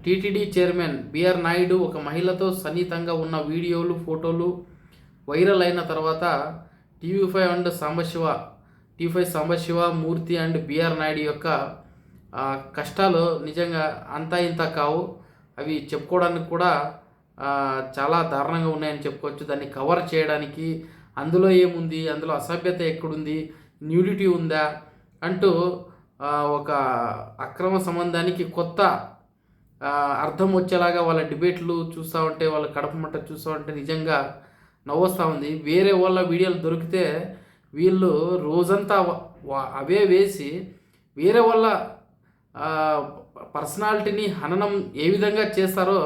TTD chairman BR Naidu ఒక మహిళతో సన్నిహితంగా ఉన్న వీడియోలు, ఫోటోలు వైరల్ అయిన తర్వాత TV five and Sambasiva, TV five Sambasiva, Murthy and BR Naidu యొక్క కష్టాలు నిజంగా అంతా ఇంత కావు. అవి చెప్పుకోవడానికి కూడా చాలా దారుణంగా ఉన్నాయని చెప్పుకోవచ్చు. దాన్ని కవర్ చేయడానికి అందులో ఏముంది, అందులో అసభ్యత ఎక్కడుంది, న్యూడిటీ ఉందా అంటూ ఒక అక్రమ సంబంధానికి కొత్త అర్థం వచ్చేలాగా వాళ్ళ డిబేట్లు చూస్తూ ఉంటే, వాళ్ళ కడప మట్ట చూస్తూ ఉంటే నిజంగా నవ్వొస్తూ ఉంది. వేరే వాళ్ళ వీడియోలు దొరికితే వీళ్ళు రోజంతా అవే వేసి వేరే వాళ్ళ పర్సనాలిటీని హననం ఏ విధంగా చేస్తారో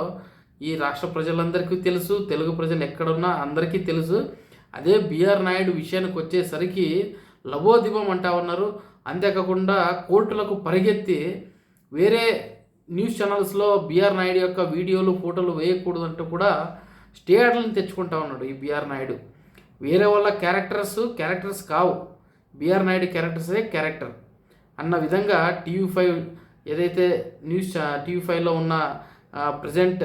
ఈ రాష్ట్ర ప్రజలందరికీ తెలుసు, తెలుగు ప్రజలు ఎక్కడున్నా అందరికీ తెలుసు. అదే బిఆర్ నాయుడు విషయానికి వచ్చేసరికి లబోదిబం అంటా ఉన్నారు. అంతేకాకుండా కోర్టులకు పరిగెత్తి వేరే న్యూస్ ఛానల్స్లో బిఆర్ నాయుడు యొక్క వీడియోలు, ఫోటోలు వేయకూడదు అంటూ కూడా స్టే ఆర్డర్లను తెచ్చుకుంటా ఉన్నాడు ఈ బిఆర్ నాయుడు. వేరే వాళ్ళ క్యారెక్టర్స్ కావు, బిఆర్ నాయుడు క్యారెక్టర్సే క్యారెక్టర్ అన్న విధంగా టీవీ5 ఏదైతే టీవీ5లో ఉన్న ప్రజెంట్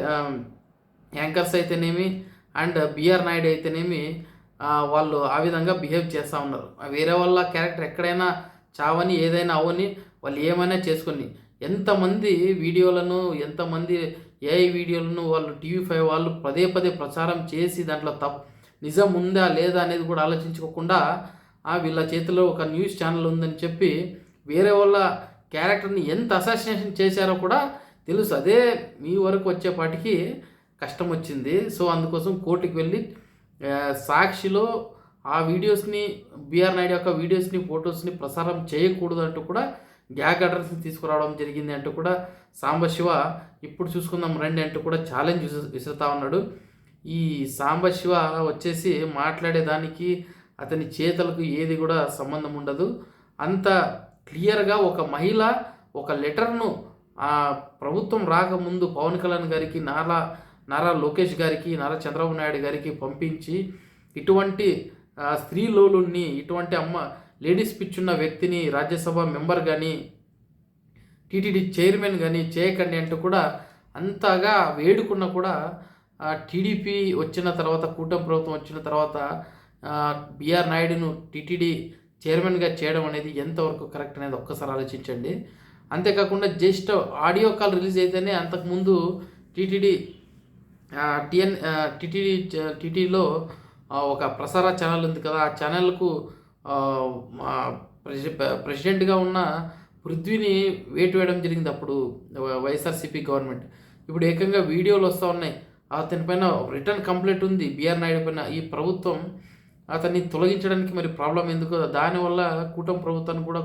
యాంకర్స్ అయితేనేమి అండ్ బిఆర్ నాయుడు అయితేనేమి వాళ్ళు ఆ విధంగా బిహేవ్ చేస్తూ ఉన్నారు. వేరే వాళ్ళ క్యారెక్టర్ ఎక్కడైనా చావని, ఏదైనా అవని, వాళ్ళు ఏమైనా చేసుకొని ఎంతమంది వీడియోలను, ఎంతమంది ఏఐ వీడియోలను వాళ్ళు టీవీ5 వాళ్ళు పదే పదే ప్రచారం చేసి దాంట్లో నిజం ఉందా లేదా అనేది కూడా ఆలోచించుకోకుండా వీళ్ళ చేతిలో ఒక న్యూస్ ఛానల్ ఉందని చెప్పి వేరే వాళ్ళ క్యారెక్టర్ని ఎంత అసాసినేషన్ చేశారో కూడా తెలుసు. అదే మీ వరకు వచ్చేపాటికి కష్టం వచ్చింది. సో అందుకోసం కోర్టుకి వెళ్ళి సాక్షిలో ఆ వీడియోస్ని, బిఆర్ నాయుడు యొక్క వీడియోస్ని, ఫొటోస్ని ప్రసారం చేయకూడదు అంటూ కూడా గ్యాగ్ ఆర్డర్స్ని తీసుకురావడం జరిగింది అంటూ కూడా సాంబశివ ఇప్పుడు చూసుకుందాం రండి అంటూ కూడా ఛాలెంజ్ విసురుతా ఉన్నాడు. ఈ సాంబశివ వచ్చేసి మాట్లాడేదానికి అతని చేతలకు ఏది కూడా సంబంధం ఉండదు. అంత క్లియర్గా ఒక మహిళ ఒక లెటర్ను ప్రభుత్వం రాకముందు పవన్ కళ్యాణ్ గారికి, నారా లోకేష్ గారికి, నారా చంద్రబాబు నాయుడు గారికి పంపించి ఇటువంటి స్త్రీలోలుని, ఇటువంటి లేడీస్ పిచ్చున్న వ్యక్తిని రాజ్యసభ మెంబర్ కానీ, టీటీడీ చైర్మన్ కానీ చేయకండి అంటూ కూడా అంతగా వేడుకున్నా కూడా టీడీపీ వచ్చిన తర్వాత, కూటమి ప్రభుత్వం వచ్చిన తర్వాత బిఆర్ నాయుడును టీటీడీ చైర్మన్గా చేయడం అనేది ఎంతవరకు కరెక్ట్ అనేది ఒక్కసారి ఆలోచించండి. అంతేకాకుండా జస్ట్ ఆడియో కాల్ రిలీజ్ అయితేనే అంతకుముందు టీటీడీలో ఒక ప్రసార ఛానల్ ఉంది కదా, ఆ ఛానల్కు ప్రెసిడెంట్గా ఉన్న పృథ్వీని వేటు వేయడం జరిగింది అప్పుడు వైఎస్ఆర్సీపీ గవర్నమెంట్. ఇప్పుడు ఏకంగా వీడియోలు వస్తూ ఉన్నాయి. అతని పైన రిటర్న్ కంప్లైంట్ ఉంది బిఆర్ నాయుడు పైన. ఈ ప్రభుత్వం అతన్ని తొలగించడానికి మరి ప్రాబ్లం ఎందుకు? దానివల్ల కూటమి ప్రభుత్వానికి కూడా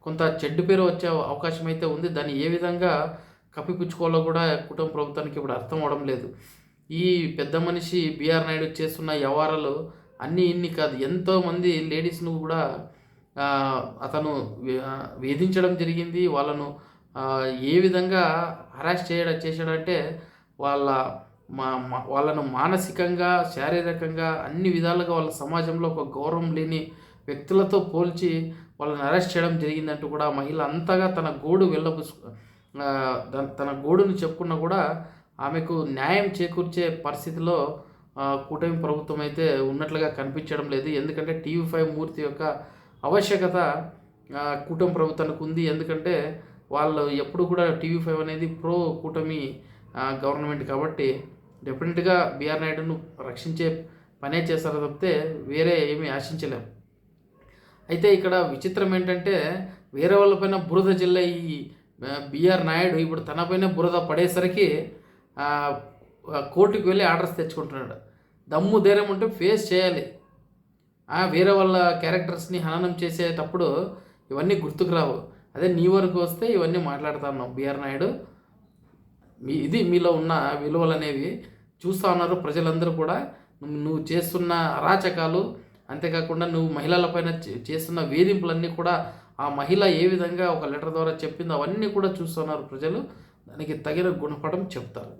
కొంత చెడ్డు పేరు వచ్చే అవకాశం అయితే ఉంది. దాన్ని ఏ విధంగా కప్పిపుచ్చుకోవాలో కూడా కూటమి ప్రభుత్వానికి ఇప్పుడు అర్థం అవడం లేదు. ఈ పెద్ద మనిషి బిఆర్ నాయుడు చేస్తున్న వ్యవహారాలు అన్నీ ఇన్ని కాదు, ఎంతోమంది లేడీస్ను కూడా అతను వేధించడం జరిగింది. వాళ్ళను ఏ విధంగా హరాస్ చేశాడంటే వాళ్ళను మానసికంగా, శారీరకంగా అన్ని విధాలుగా వాళ్ళ సమాజంలో ఒక గౌరవం లేని వ్యక్తులతో పోల్చి వాళ్ళని అరెస్ట్ చేయడం జరిగిందంటూ కూడా మహిళ అంతగా తన గోడును చెప్పుకున్నా కూడా ఆమెకు న్యాయం చేకూర్చే పరిస్థితిలో కూటమి ప్రభుత్వం అయితే ఉన్నట్లుగా కనిపించడం లేదు. ఎందుకంటే టీవీ5 మూర్తి యొక్క ఆవశ్యకత కూటమి ప్రభుత్వానికి ఉంది. ఎందుకంటే వాళ్ళు ఎప్పుడు కూడా టీవీ5 అనేది ప్రో కూటమి గవర్నమెంట్ కాబట్టి డెఫినెట్గా బిఆర్ నాయుడును రక్షించే పనే చేస్తారు తప్పితే వేరే ఏమీ ఆశించలేం. అయితే ఇక్కడ విచిత్రం ఏంటంటే వేరే వాళ్ళపైన బురద జిల్ల ఈ బిఆర్ నాయుడు ఇప్పుడు తనపైన బురద పడేసరికి కోర్టుకు వెళ్ళి ఆర్డర్స్ తెచ్చుకుంటున్నాడు. దమ్ము ధైర్యం ఉంటే ఫేస్ చేయాలి. వేరే వాళ్ళ క్యారెక్టర్స్ని హననం చేసేటప్పుడు ఇవన్నీ గుర్తుకు రావు. అదే నీ వరకు వస్తే ఇవన్నీ మాట్లాడుతున్నావు బిఆర్ నాయుడు. ఇది మీలో ఉన్న విలువలు అనేవి చూస్తూ ఉన్నారు ప్రజలందరూ కూడా. నువ్వు చేస్తున్న అరాచకాలు, అంతేకాకుండా నువ్వు మహిళలపైన చేస్తున్న వేధింపులన్నీ కూడా ఆ మహిళ ఏ విధంగా ఒక లెటర్ ద్వారా చెప్పిందో అవన్నీ కూడా చూస్తున్నారు ప్రజలు. దానికి తగిన గుణపాఠం చెప్తారు.